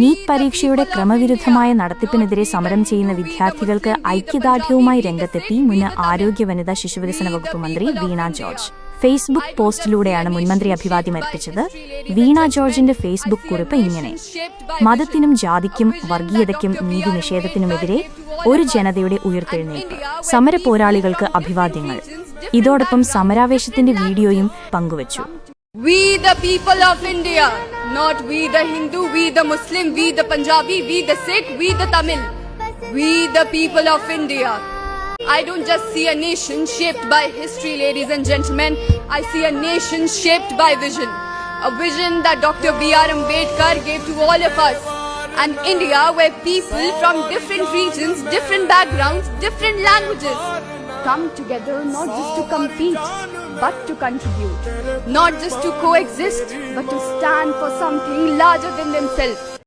NEET പരീക്ഷയുടെ ക്രമവിരുദ്ധമായ നടത്തിപ്പിനെതിരെ സമരം ചെയ്യുന്ന വിദ്യാർത്ഥികൾക്ക് ഐക്യദാർഢ്യവുമായി രംഗത്തെത്തി മുൻ ആരോഗ്യ വനിതാ ശിശുവികസന വകുപ്പ് മന്ത്രി വീണ ജോർജ്. ഫേസ്ബുക്ക് പോസ്റ്റിലൂടെയാണ് മുൻമന്ത്രി അഭിവാദ്യം അർപ്പിച്ചത്. വീണ ജോർജിന്റെ ഫേസ്ബുക്ക് കുറിപ്പ് ഇങ്ങനെ: മതത്തിനും ജാതിക്കും വർഗീയതയ്ക്കും നീതി നിഷേധത്തിനുമെതിരെ ഒരു ജനതയുടെ ഉയർത്തെഴുന്നേൽപ്പ്. സമര പോരാളികൾക്ക് അഭിവാദ്യങ്ങൾ. ഇതോടൊപ്പം സമരാവേശത്തിന്റെ വീഡിയോയും പങ്കുവച്ചു. We the people of India, not we the Hindu, we the Muslim, we the Punjabi, we the Sikh, we the Tamil. We the people of India. I don't just see a nation shaped by history, ladies and gentlemen. I see a nation shaped by vision. A vision that Dr. B.R. Ambedkar gave to all of us. An India where people from different regions, different backgrounds, different languages come together not just to compete, but to contribute. Not just to coexist, but to stand for something larger than themselves.